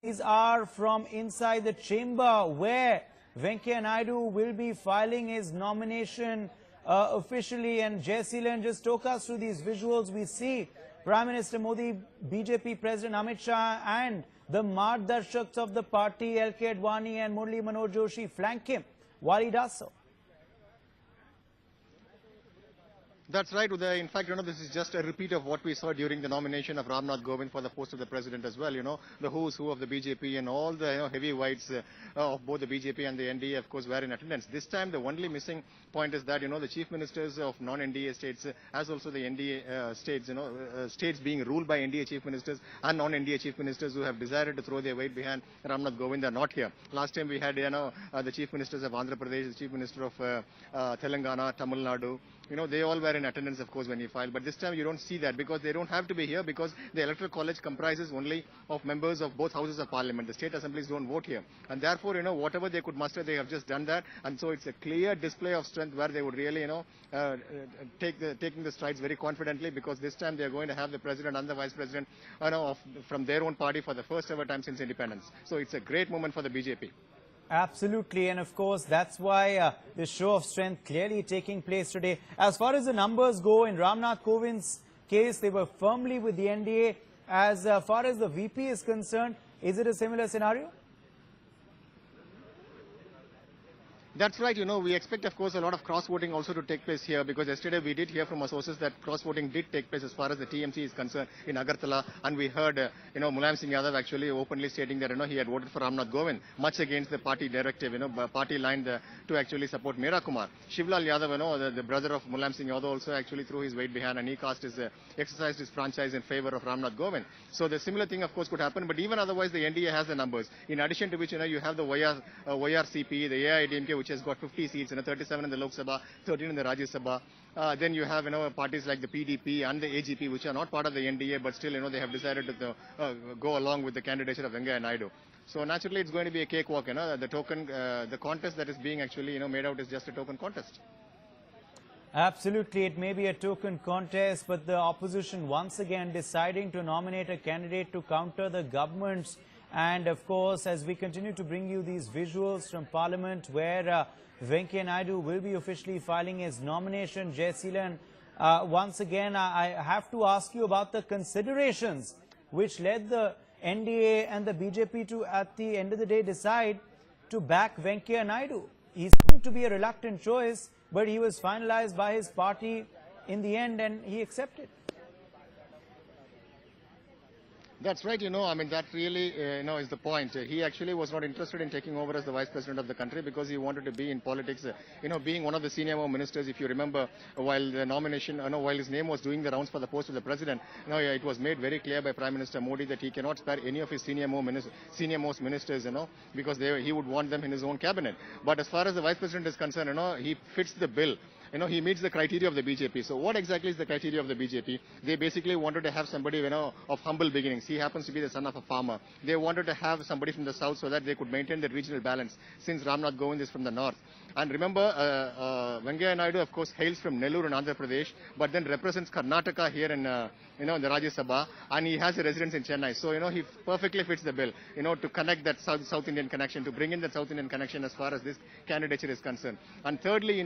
These are from inside the chamber where Venkaiah Naidu will be filing his nomination officially. And Jaiseelan, just talk us through these visuals. We see Prime Minister Modi, BJP President Amit Shah and the Margdarshaks of the party, L.K. Advani and Murli Manoj Joshi flank him while he does so. That's right, Uday. In fact, this is just a repeat of what we saw during the nomination of Ramnath Govind for the post of the president as well. The who's who of the BJP and all the heavyweights of both the BJP and the NDA, of course, were in attendance. This time, the only missing point is that, the chief ministers of non-NDA states, as also the NDA states, states being ruled by NDA chief ministers and non-NDA chief ministers who have decided to throw their weight behind Ramnath Govind are not here. Last time we had, the chief ministers of Andhra Pradesh, the chief minister of Telangana, Tamil Nadu. They all were in attendance, of course, when he filed. But this time you don't see that because they don't have to be here because the Electoral College comprises only of members of both houses of parliament. The state assemblies don't vote here. And therefore, whatever they could muster, they have just done that. And so it's a clear display of strength where they would really, taking the strides very confidently because this time they are going to have the president and the vice president from their own party for the first ever time since independence. So it's a great moment for the BJP. Absolutely, and of course that's why this show of strength clearly taking place today. As far as the numbers go, in Ramnath Kovind's case, they were firmly with the NDA. As far as the VP is concerned, is it a similar scenario? That's right. We expect, of course, a lot of cross-voting also to take place here because yesterday we did hear from our sources that cross-voting did take place as far as the TMC is concerned in Agartala. And we heard, Mulayam Singh Yadav actually openly stating that, he had voted for Ramnath Govind, much against the party directive, party line to actually support Meera Kumar. Shivlal Yadav, the brother of Mulayam Singh Yadav also actually threw his weight behind and he exercised his franchise in favor of Ramnath Govind. So the similar thing, of course, could happen. But even otherwise, the NDA has the numbers. In addition to which, you have the YRCP, the AIDMK, which has got 50 seats, 37 in the Lok Sabha, 13 in the Rajya Sabha. Then you have, parties like the PDP and the AGP, which are not part of the NDA, but still, they have decided to go along with the candidature of Venkaiah Naidu. So naturally, it's going to be a cakewalk. The contest that is being actually, made out is just a token contest. Absolutely, it may be a token contest, but the opposition once again deciding to nominate a candidate to counter the government's. And of course, as we continue to bring you these visuals from Parliament where Venkaiah Naidu will be officially filing his nomination, Jaiseelan, once again, I have to ask you about the considerations which led the NDA and the BJP to, at the end of the day, decide to back Venkaiah Naidu. He seemed to be a reluctant choice, but he was finalized by his party in the end and he accepted. That's right, that really, is the point. He actually was not interested in taking over as the vice president of the country because he wanted to be in politics, being one of the senior ministers. If you remember, while the nomination, while his name was doing the rounds for the post of the president, it was made very clear by Prime Minister Modi that he cannot spare any of his senior-most ministers, because he would want them in his own cabinet. But as far as the vice president is concerned, he fits the bill. He meets the criteria of the BJP. So what exactly is the criteria of the BJP? They basically wanted to have somebody, of humble beginnings. He happens to be the son of a farmer. They wanted to have somebody from the south so that they could maintain the regional balance since Ramnath Govind is from the north. And remember, Venkaiah Naidu, of course, hails from Nellore in Andhra Pradesh, but then represents Karnataka here in, the Rajya Sabha, and he has a residence in Chennai. So, he perfectly fits the bill, to connect that South Indian connection, to bring in that South Indian connection as far as this candidature is concerned. And thirdly,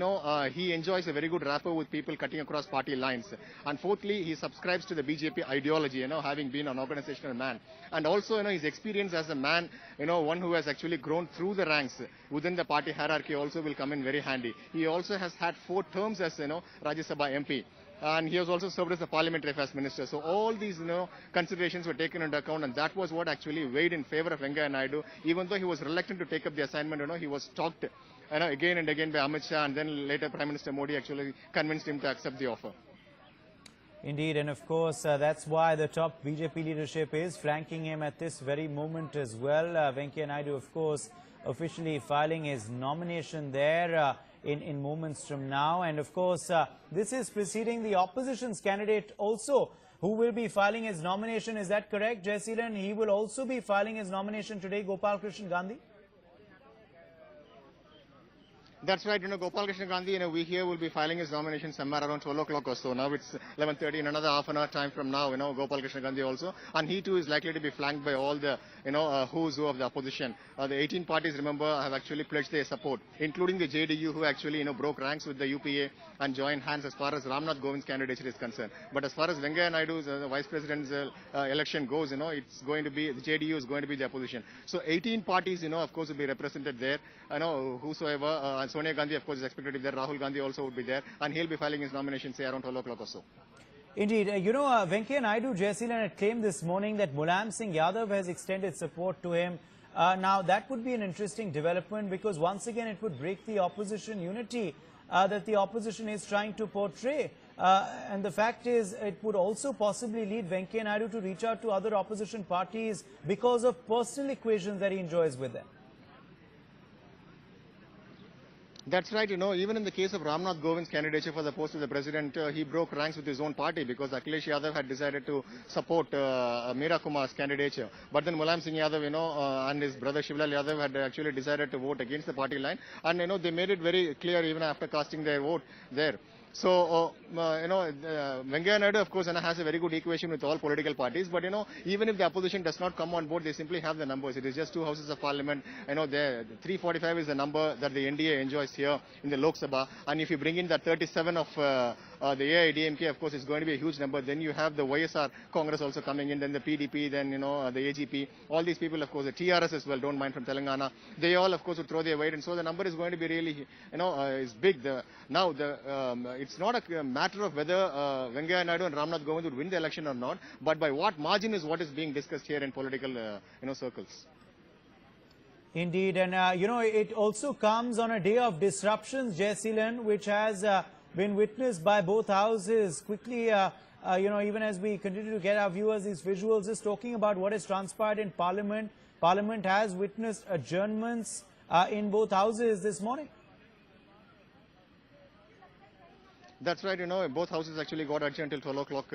he enjoys a very good rapport with people cutting across party lines. And fourthly, he subscribes to the BJP ideology, having been an organizational man. And also, his experience as a man, one who has actually grown through the ranks within the party hierarchy also will come in very handy. He also has had 4 terms as, Rajya Sabha MP. And he has also served as the parliamentary affairs minister. So all these, considerations were taken into account, and that was what actually weighed in favor of Venkaiah Naidu. Even though he was reluctant to take up the assignment, he was talked, again and again by Amit Shah, and then later Prime Minister Modi actually convinced him to accept the offer. Indeed, and of course, that's why the top BJP leadership is flanking him at this very moment as well. Venkaiah Naidu, of course, officially filing his nomination there in moments from now. And of course, this is preceding the opposition's candidate also, who will be filing his nomination. Is that correct, Jaiseelan? He will also be filing his nomination today, Gopal Krishna Gandhi? That's right. Gopal Krishna Gandhi, we here will be filing his nomination somewhere around 12 o'clock or so. Now it's 11:30. In another half an hour time from now, Gopal Krishna Gandhi also. And he too is likely to be flanked by all the, who's who of the opposition. The 18 parties, remember, have actually pledged their support, including the JDU, who actually, broke ranks with the UPA and joined hands as far as Ramnath Govind's candidature is concerned. But as far as Venkaiah Naidu's the vice president's election goes, it's going to be, the JDU is going to be the opposition. So 18 parties, of course, will be represented there. Whosoever, Sonia Gandhi, of course, is expected to be there. Rahul Gandhi also would be there. And he'll be filing his nomination, say, around 12 o'clock or so. Indeed. Venkaiah Naidu, Jaiseelan, had claimed this morning that Mulayam Singh Yadav has extended support to him. Now, that would be an interesting development because once again it would break the opposition unity that the opposition is trying to portray. And the fact is, it would also possibly lead Venkaiah Naidu to reach out to other opposition parties because of personal equations that he enjoys with them. That's right. Even in the case of Ramnath Govind's candidature for the post of the president, he broke ranks with his own party because Akhilesh Yadav had decided to support Meera Kumar's candidature. But then Mulayam Singh Yadav, and his brother Shivlal Yadav had actually decided to vote against the party line. And, they made it very clear even after casting their vote there. So, Venkaiah Naidu, of course, has a very good equation with all political parties. But, even if the opposition does not come on board, they simply have the numbers. It is just 2 houses of parliament. The 345 is the number that the NDA enjoys here in the Lok Sabha. And if you bring in the 37 of the AIDMK, of course, it's going to be a huge number. Then you have the YSR Congress also coming in, then the PDP, then, the AGP. All these people, of course, the TRS as well, don't mind, from Telangana. They all, of course, would throw their weight. And so the number is going to be really, is big. It's not a matter of whether Venkaiah Naidu and Ramnath Govind would win the election or not, but by what margin is what is being discussed here in political, circles. Indeed, and it also comes on a day of disruptions, Jaiseelan, which has been witnessed by both houses. Quickly, even as we continue to get our viewers these visuals, just talking about what has transpired in Parliament. Parliament has witnessed adjournments in both houses this morning. That's right, both houses actually got adjourned till 12 o'clock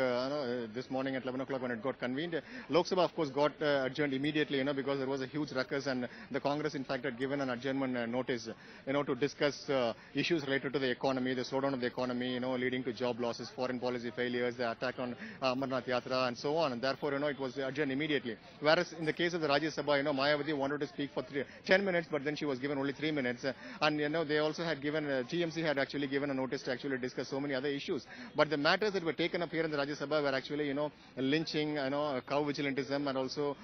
this morning at 11 o'clock when it got convened. Lok Sabha, of course, got adjourned immediately, because there was a huge ruckus and the Congress, in fact, had given an adjournment notice, to discuss issues related to the economy, the slowdown of the economy, leading to job losses, foreign policy failures, the attack on Amarnath Yatra and so on. And therefore, it was adjourned immediately. Whereas in the case of the Rajya Sabha, Mayawati wanted to speak for 10 minutes, but then she was given only 3 minutes. And, they also had given, TMC had actually given a notice to actually discuss so many other issues. But the matters that were taken up here in the Rajya Sabha were actually, lynching, cow vigilantism and also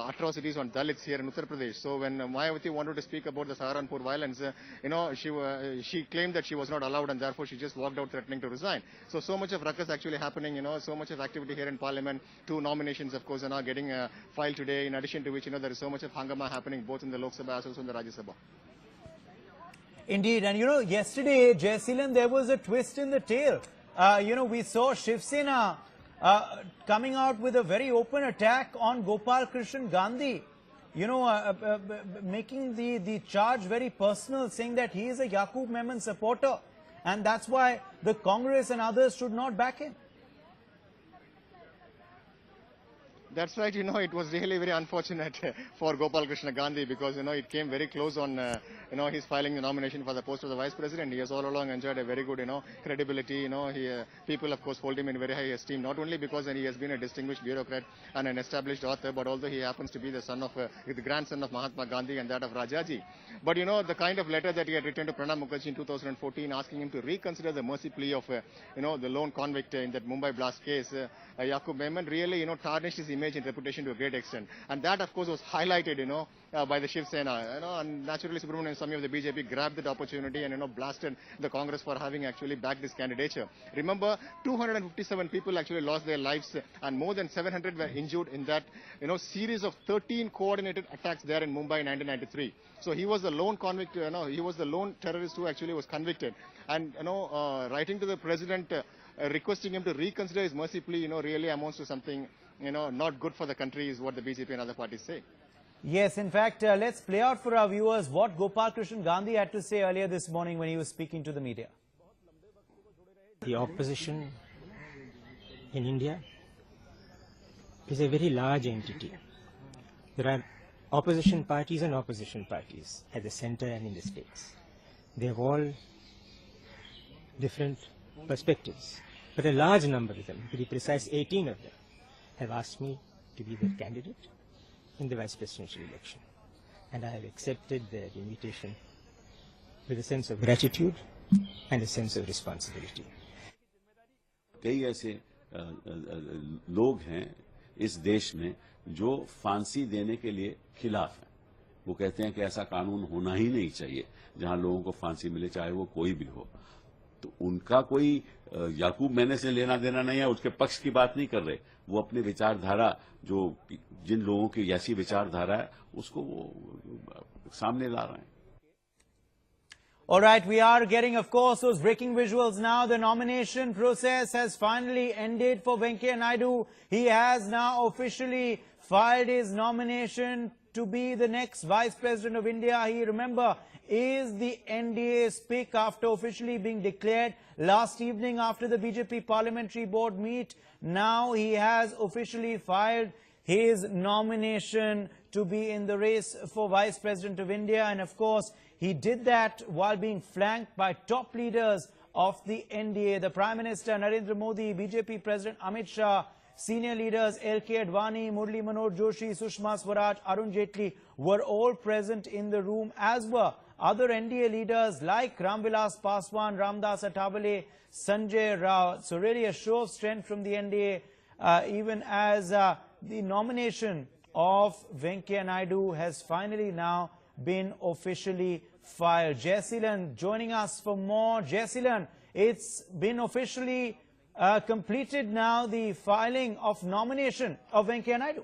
atrocities on Dalits here in Uttar Pradesh. So when Mayawati wanted to speak about the Saharanpur violence, she claimed that she was not allowed and therefore she just walked out threatening to resign. So much of ruckus actually happening, so much of activity here in Parliament. 2 nominations, of course, are now getting filed today, in addition to which, there is so much of hangama happening both in the Lok Sabha as also in the Rajya Sabha. Indeed, and yesterday, Jaiseelan, there was a twist in the tale. We saw Shiv Sena coming out with a very open attack on Gopal Krishna Gandhi, making the charge very personal, saying that he is a Yaqub Memon supporter, and that's why the Congress and others should not back him. That's right, it was really very unfortunate for Gopal Krishna Gandhi because, it came very close on, his filing the nomination for the post of the vice president. He has all along enjoyed a very good, credibility, people, of course, hold him in very high esteem, not only because he has been a distinguished bureaucrat and an established author, but although he happens to be the son of, the grandson of Mahatma Gandhi and that of Rajaji. But, the kind of letter that he had written to Pranab Mukherjee in 2014 asking him to reconsider the mercy plea of, the lone convict in that Mumbai blast case, Yaqub Memon really, tarnished his image and reputation to a great extent. And that, of course, was highlighted, by the Shiv Sena, and naturally Subramanian Swamy of the BJP grabbed that opportunity and, blasted the Congress for having actually backed this candidature. Remember, 257 people actually lost their lives and more than 700 were injured in that, series of 13 coordinated attacks there in Mumbai in 1993. So he was the lone convict, he was the lone terrorist who actually was convicted. And, writing to the president, requesting him to reconsider his mercy plea, really amounts to something, not good for the country is what the BJP and other parties say. Yes, in fact, let's play out for our viewers what Gopal Krishna Gandhi had to say earlier this morning when he was speaking to the media. The opposition in India is a very large entity. There are opposition parties and opposition parties at the center and in the states. They have all different perspectives. But a large number of them, to be precise 18 of them, have asked me to be their candidate in the vice presidential election. And I have accepted their invitation with a sense of gratitude and a sense of responsibility. कई ऐसे लोग हैं इस देश में जो फांसी देने के लिए खिलाफ हैं। वो कहते हैं कि ऐसा कानून होना ही नहीं चाहिए जहां लोगों को फांसी मिले, चाहे वो कोई भी हो। तो उनका कोई याकूब मैंने से लेना देना नहीं है, उसके पक्ष की बात नहीं कर रहे। वो अपनी विचारधारा, जो जिन लोगों की ऐसी विचारधारा है, उसको वो सामने ला रहे हैं। All right, we are getting, of course, those breaking visuals now. The nomination process has finally ended for Venkaiah Naidu. He has now officially filed his nomination to be the next Vice President of India. He, remember, is the NDA's pick after officially being declared last evening after the BJP Parliamentary Board meet. Now he has officially filed his nomination to be in the race for Vice President of India. And of course, he did that while being flanked by top leaders of the NDA. The Prime Minister Narendra Modi, BJP President Amit Shah, senior leaders L.K. Advani, Murli Manoj Joshi, Sushma Swaraj, Arun Jaitley were all present in the room, as were other NDA leaders like Ramvilas Paswan, Ramdas Athavale, Sanjay Rao. So really a show of strength from the NDA, even as the nomination of Venkaiah Naidu has finally now been officially filed. Jaiseelan joining us for more. Jaiseelan, it's been officially completed now, the filing of nomination of Venkaiah Naidu.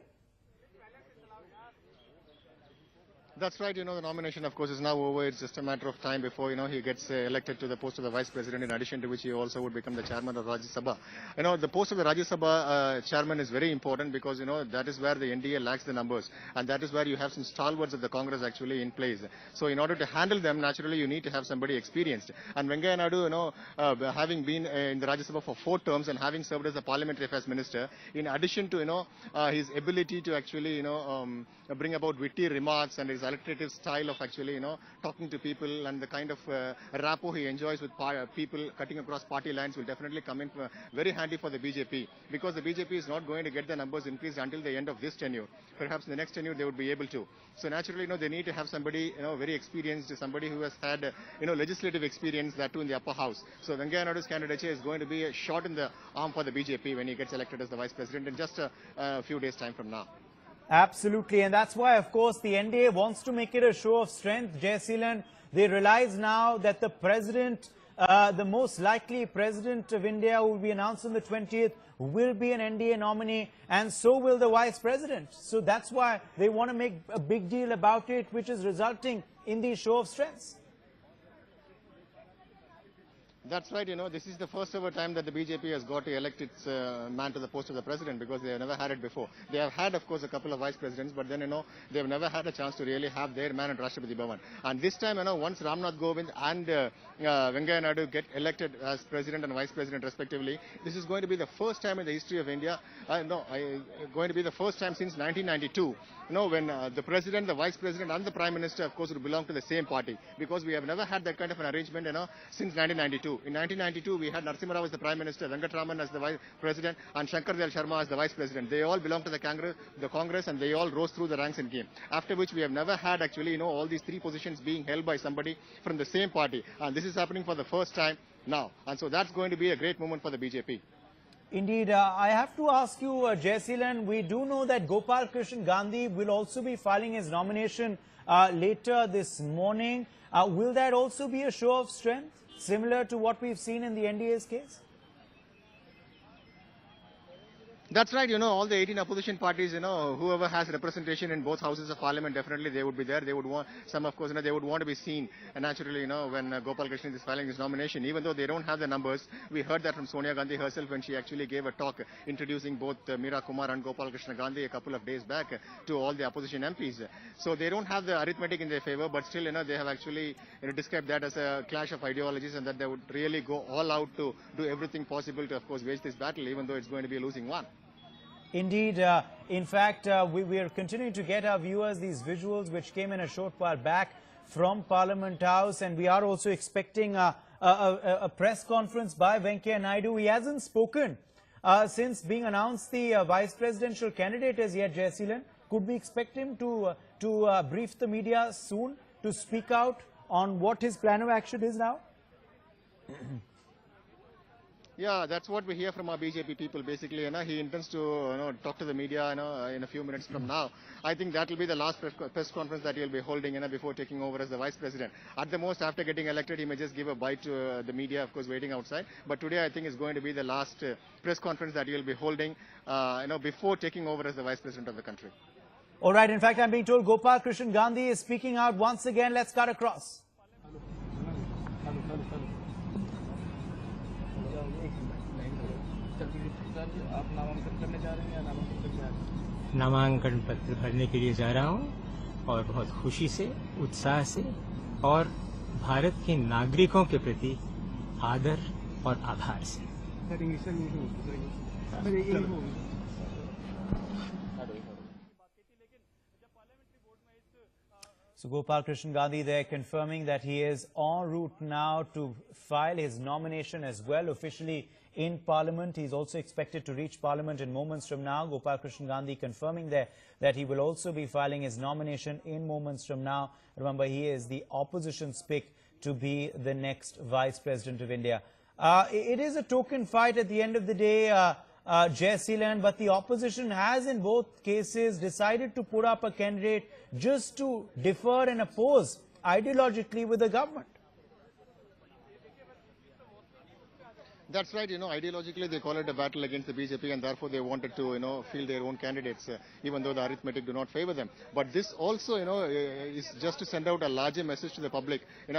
That's right. The nomination, of course, is now over. It's just a matter of time before, he gets elected to the post of the Vice President, in addition to which he also would become the chairman of Rajya Sabha. The post of the Rajya Sabha chairman is very important because, that is where the NDA lacks the numbers. And that is where you have some stalwarts of the Congress actually in place. So in order to handle them, naturally, you need to have somebody experienced. And Venkaiah Naidu, having been in the Rajya Sabha for 4 terms and having served as the Parliamentary Affairs Minister, in addition to, his ability to actually, bring about witty remarks and his alliterative style of actually, talking to people, and the kind of rapport he enjoys with people cutting across party lines will definitely come in very handy for the BJP, because the BJP is not going to get the numbers increased until the end of this tenure. Perhaps in the next tenure they would be able to. So naturally, they need to have somebody, very experienced, somebody who has had, legislative experience, that too in the upper house. So Venkaiah Naidu's candidature is going to be a shot in the arm for the BJP when he gets elected as the Vice President in just a few days' time from now. Absolutely, and that's why, of course, the NDA wants to make it a show of strength. Jaiseelan, they realize now that the president, the most likely president of India, who will be announced on the 20th, will be an NDA nominee, and so will the vice president. So that's why they want to make a big deal about it, which is resulting in the show of strength. That's right. This is the first ever time that the BJP has got to elect its man to the post of the president, because they have never had it before. They have had, of course, a couple of vice presidents, but then, they have never had a chance to really have their man at Rashtrapati Bhavan. And this time, once Ramnath Govind and Venkaiah Naidu get elected as president and vice president respectively, this is going to be the first time in the history of India, going to be the first time since 1992, when the president, the vice president and the prime minister, of course, would belong to the same party, because we have never had that kind of an arrangement, since 1992. In 1992, we had Narasimha Rao as the Prime Minister, Venkatraman as the Vice President, and Shankar Dayal Sharma as the Vice President. They all belong to the Congress, and they all rose through the ranks and came. After which, we have never had actually, all these 3 positions being held by somebody from the same party. And this is happening for the first time now. And so that's going to be a great moment for the BJP. Indeed, I have to ask you, Jaiseelan, we do know that Gopal Krishna Gandhi will also be filing his nomination later this morning. Will that also be a show of strength, similar to what we've seen in the NDA's case? That's right. All the 18 opposition parties, whoever has representation in both houses of parliament, definitely they would be there. They would want, some of course, they would want to be seen. And naturally, when Gopal Krishna is filing his nomination, even though they don't have the numbers, we heard that from Sonia Gandhi herself when she actually gave a talk introducing both Meera Kumar and Gopal Krishna Gandhi a couple of days back to all the opposition MPs. So they don't have the arithmetic in their favor, but still, they have actually described that as a clash of ideologies, and that they would really go all out to do everything possible to, of course, wage this battle, even though it's going to be a losing one. Indeed. In fact, we are continuing to get our viewers these visuals which came in a short while back from Parliament House, and we are also expecting a press conference by Venkaiah Naidu. He hasn't spoken since being announced the vice presidential candidate as yet, Jaiseelan. Could we expect him to brief the media soon, to speak out on what his plan of action is now? Yeah, that's what we hear from our BJP people. Basically, he intends to talk to the media in a few minutes from now. I think that will be the last press conference that he'll be holding before taking over as the vice president. At the most, after getting elected, he may just give a bite to the media, of course, waiting outside. But today, I think is going to be the last press conference that he'll be holding, before taking over as the vice president of the country. All right. In fact, I'm being told Gopal Krishna Gandhi is speaking out once again. Let's cut across. नामांकन पत्र भरने के लिए जा रहा हूं और बहुत खुशी से, उत्साह से और भारत के नागरिकों के प्रति आदर और आभार से। So Gopal Krishna Gandhi there confirming that he is en route now to file his nomination as well officially in Parliament. He's also expected to reach Parliament in moments from now. Gopal Krishna Gandhi confirming there that he will also be filing his nomination in moments from now. Remember, he is the opposition's pick to be the next Vice President of India. It is a token fight at the end of the day, Jaiseelan, but the opposition has in both cases decided to put up a candidate just to defer and oppose ideologically with the government. That's right, ideologically they call it a battle against the BJP and therefore they wanted to, field their own candidates, even though the arithmetic do not favor them. But this also, is just to send out a larger message to the public, and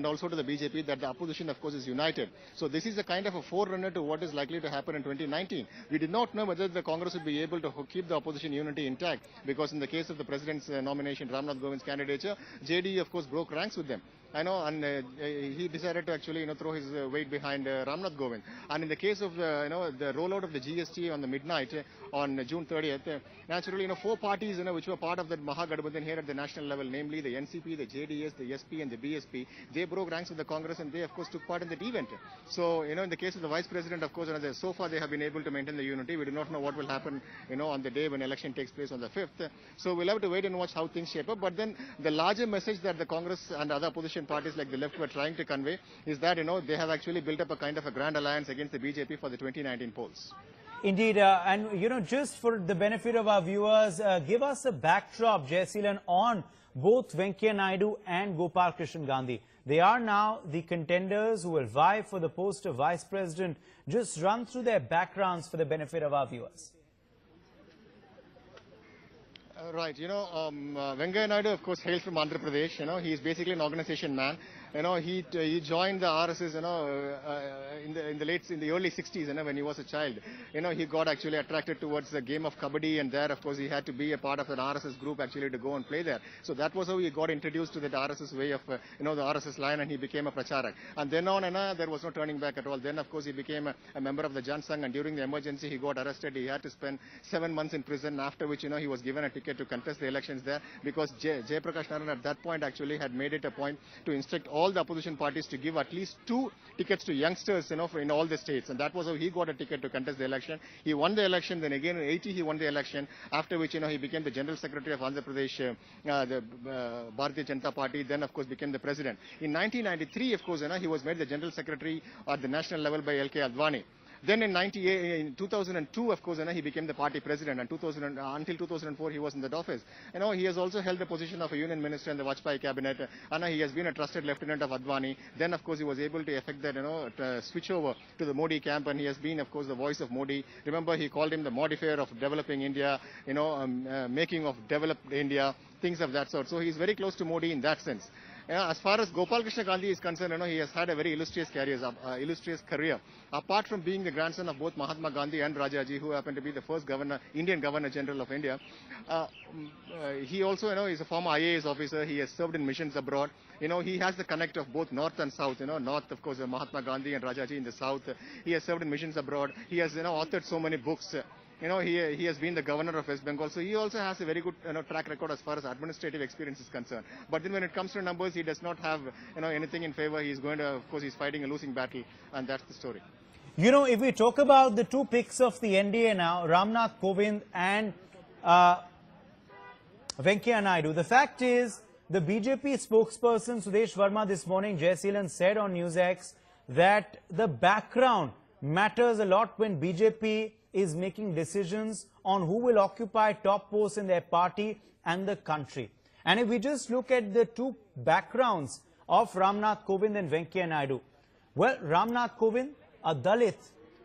also to the BJP that the opposition, of course, is united. So this is a kind of a forerunner to what is likely to happen in 2019. We did not know whether the Congress would be able to keep the opposition unity intact, because in the case of the president's nomination, Ramnath Govind's candidature, JD, of course, broke ranks with them. And he decided to actually, throw his weight behind Ramnath Govind. And in the case of the rollout of the GST on the midnight on June 30th, naturally, 4 parties, which were part of the Mahagathbandhan here at the national level, namely the NCP, the JDS, the SP, and the BSP, they broke ranks with the Congress, and they, of course, took part in that event. So, in the case of the vice president, of course, so far they have been able to maintain the unity. We do not know what will happen, on the day when election takes place on the 5th. So we'll have to wait and watch how things shape up. But then the larger message that the Congress and other opposition parties like the left were trying to convey is that, they have actually built up a kind of a grand alliance against the BJP for the 2019 polls. Indeed, and just for the benefit of our viewers, give us a backdrop, Jaiseelan, on both Venkaiah Naidu and Gopal Krishna Gandhi. They are now the contenders who will vie for the post of Vice President. Just run through their backgrounds for the benefit of our viewers. Right, Venkaiah Naidu, of course, hails from Andhra Pradesh. He is basically an organization man. He joined the RSS, in the early 60s, when he was a child. He got actually attracted towards the game of kabaddi, and there, of course, he had to be a part of an RSS group actually to go and play there. So that was how he got introduced to that RSS way of, the RSS line, and he became a pracharak. And then on, there was no turning back at all. Then, of course, he became a member of the Jan Sangh, and during the emergency, he got arrested. He had to spend 7 months in prison, after which, he was given a ticket to contest the elections there, because Jayaprakash Narayan at that point actually had made it a point to instruct all the opposition parties to give at least 2 tickets to youngsters, in all the states, and that was how he got a ticket to contest the election. He won the election, then again in 80 he won the election, after which, he became the General Secretary of Andhra Pradesh, the Bhartiya Janta Party, then of course became the President. In 1993, of course, he was made the General Secretary at the national level by L.K. Advani. Then in 2002, of course, he became the party president, and until 2004 he was in that office. He has also held the position of a union minister in the Vajpayee cabinet, and he has been a trusted lieutenant of Advani. Then, of course, he was able to effect that, switch over to the Modi camp, and he has been, of course, the voice of Modi. Remember, he called him the modifier of developing India, making of developed India, things of that sort. So he is very close to Modi in that sense. As far as Gopal Krishna Gandhi is concerned, he has had a very illustrious career. Apart from being the grandson of both Mahatma Gandhi and Rajaji, who happened to be the first Indian Governor General of India, he also, is a former IAS officer. He has served in missions abroad. He has the connect of both North and South. North, of course, Mahatma Gandhi and Rajaji in the South. He has served in missions abroad. He has, authored so many books. he has been the governor of West Bengal, so he also has a very good track record as far as administrative experience is concerned. But then when it comes to numbers, he does not have anything in favor. He's going to, of course, he's fighting a losing battle, and that's the story. If we talk about the two picks of the NDA now, Ramnath Kovind and Venkaiah Naidu, the fact is, the BJP spokesperson Sudesh Verma this morning, Jai Seelan, said on NewsX that the background matters a lot when BJP is making decisions on who will occupy top posts in their party and the country. And if we just look at the two backgrounds of Ramnath Kovind and Venkaiah Naidu, well, Ramnath Kovind, a Dalit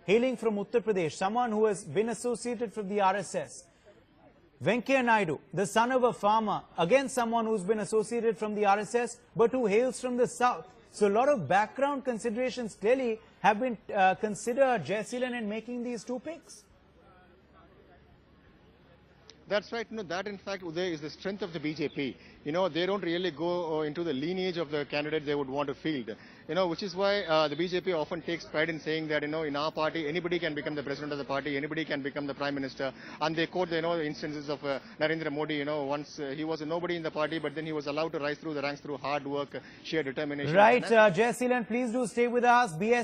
hailing from Uttar Pradesh, someone who has been associated with the RSS. Venkaiah Naidu, the son of a farmer, again someone who's been associated from the RSS, but who hails from the south. So a lot of background considerations clearly have been considered, Jai Seelan, in making these two picks. That's right. That in fact, Uday, is the strength of the BJP. They don't really go into the lineage of the candidate they would want to field. Which is why the BJP often takes pride in saying that, in our party, anybody can become the president of the party, anybody can become the prime minister. And they quote, the instances of Narendra Modi, once he was a nobody in the party, but then he was allowed to rise through the ranks through hard work, sheer determination. Right, Jai Seelan, please do stay with us. BS